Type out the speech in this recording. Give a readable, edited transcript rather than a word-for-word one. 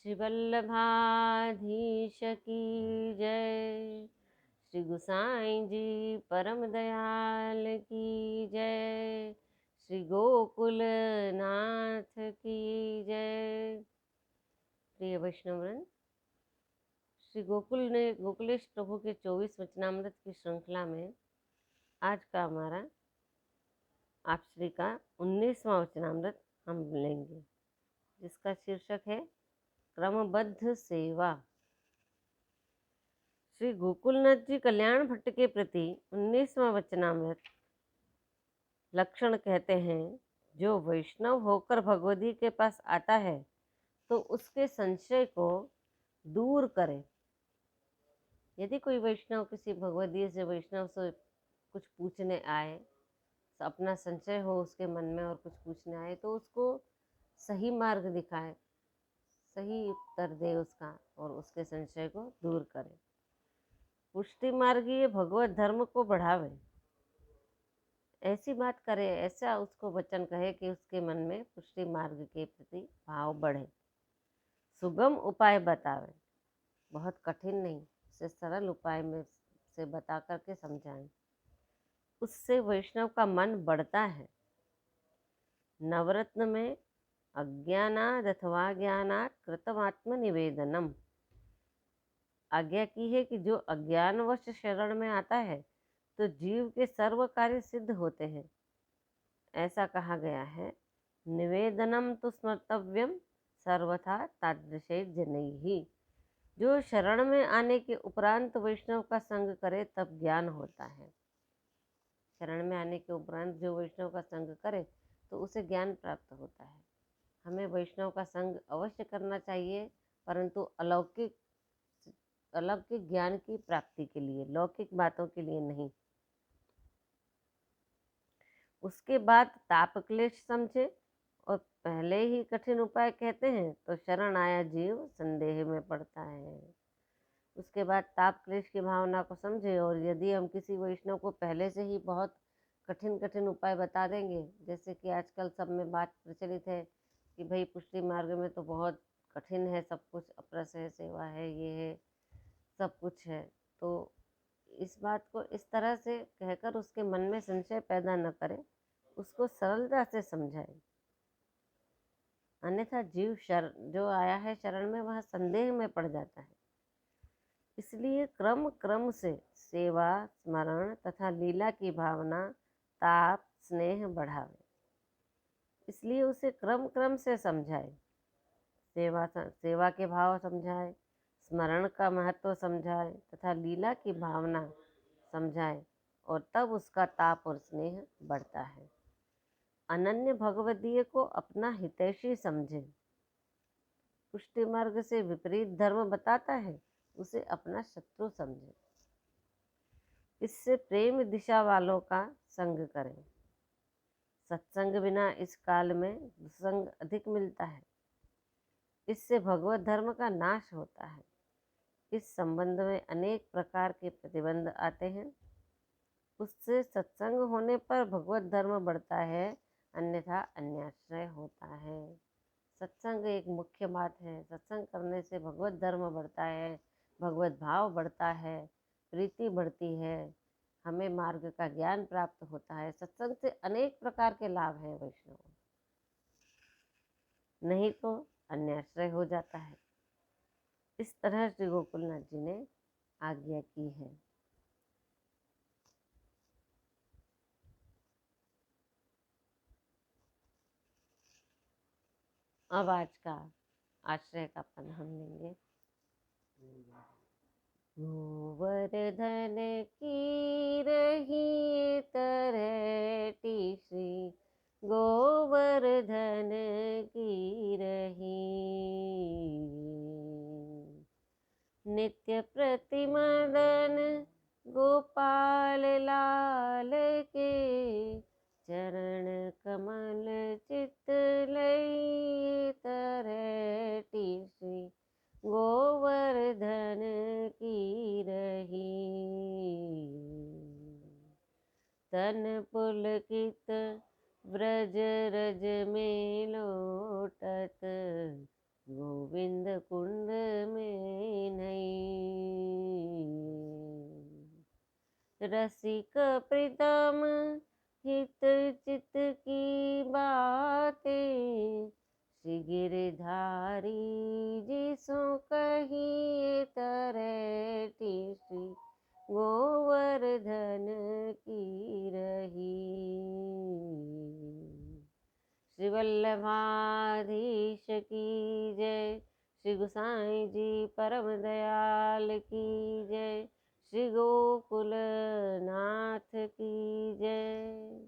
श्री वल्लभाधीश की जय। श्री गुसाई जी परम दयाल की जय। श्री गोकुल नाथ की जय। प्रिय वैष्णववृंद, श्री गोकुलेश प्रभु के 24 वचनामृत की श्रृंखला में आज का हमारा आप श्री का 19वां वचनामृत हम लेंगे, जिसका शीर्षक है क्रमबद्ध सेवा। श्री गोकुलनाथ जी कल्याण भट्ट के प्रति 19वां वचनामृत लक्षण कहते हैं, जो वैष्णव होकर भगवती के पास आता है तो उसके संशय को दूर करे। यदि कोई वैष्णव किसी भगवती से वैष्णव से कुछ पूछने आए, तो अपना संशय हो उसके मन में और कुछ पूछने आए, तो उसको सही मार्ग दिखाए, सही उत्तर दे उसका और उसके संशय को दूर करे। पुष्टि मार्गीय भगवत धर्म को बढ़ावे, ऐसी बात करे, ऐसा उसको वचन कहे कि उसके मन में पुष्टि मार्ग के प्रति भाव बढ़े। सुगम उपाय बतावे, बहुत कठिन नहीं, उसे सरल उपाय में से बता करके समझाएं। उससे वैष्णव का मन बढ़ता है। नवरत्न में अज्ञानाद अथवा ज्ञानात् कृतमात्म निवेदनम आज्ञा की है कि जो अज्ञानवश शरण में आता है तो जीव के सर्व कार्य सिद्ध होते हैं। ऐसा कहा गया है, निवेदनम तो स्मर्तव्यम सर्वथा तादृशे जनैहि। जो शरण में आने के उपरांत वैष्णव का संग करे तब ज्ञान होता है। शरण में आने के उपरांत जो वैष्णव का संग करे तो उसे ज्ञान प्राप्त होता है। हमें वैष्णव का संग अवश्य करना चाहिए, परंतु अलौकिक ज्ञान की प्राप्ति के लिए, लौकिक बातों के लिए नहीं। उसके बाद ताप क्लेश समझे और पहले ही कठिन उपाय कहते हैं तो शरण आया जीव संदेह में पड़ता है। उसके बाद ताप क्लेश की भावना को समझे, और यदि हम किसी वैष्णव को पहले से ही बहुत कठिन उपाय बता देंगे, जैसे कि आजकल सब में बात प्रचलित है कि भाई पुष्टि मार्ग में तो बहुत कठिन है, सब कुछ अपरस है, सेवा है, ये है, सब कुछ है, तो इस बात को इस तरह से कहकर उसके मन में संशय पैदा न करें, उसको सरलता से समझाए। अन्यथा जीव जो आया है शरण में, वह संदेह में पड़ जाता है। इसलिए क्रम से सेवा, स्मरण तथा लीला की भावना, ताप, स्नेह बढ़ावे। इसलिए उसे क्रम से समझाए। सेवा के भाव समझाए, स्मरण का महत्व समझाए तथा लीला की भावना समझाए, और तब उसका ताप और स्नेह बढ़ता है। अनन्य भगवदीय को अपना हितैषी समझे। पुष्टि मार्ग से विपरीत धर्म बताता है, उसे अपना शत्रु समझे। इससे प्रेम दिशा वालों का संग करें। सत्संग बिना इस काल में दुसंग अधिक मिलता है। इससे भगवत धर्म का नाश होता है। इस संबंध में अनेक प्रकार के प्रतिबंध आते हैं। उससे सत्संग होने पर भगवत धर्म बढ़ता है, अन्यथा अन्याश्रय होता है। सत्संग एक मुख्य बात है। सत्संग करने से भगवत धर्म बढ़ता है, भगवत भाव बढ़ता है, प्रीति बढ़ती है, हमें मार्ग का ज्ञान प्राप्त होता है। सत्संग से अनेक प्रकार के लाभ हैं वैष्णव, नहीं तो अन्याश्रय हो जाता है। इस तरह श्री गोकुलनाथ जी ने आज्ञा की है। अब आज का आश्रय का पद हम लेंगे। गोवर्धन की रही तरहटी श्री गोवर्धन की रही। नित्य प्रतिमदन गोपाल लाल के चरण कमल चित लई तरहटी श्री गोवर्धन की रही। तन पुलकित व्रज रज में लोटत गोविंद कुंडल रसिक प्रीतम हित चित की बातें, श्री गिरधारी जिसो कहिए तरटी, श्री गोवर्धन की रही। श्री वल्लभाधीश की जय, श्री गोसाई जी परम दयाल की जय, श्री गोकुल नाथ की जय।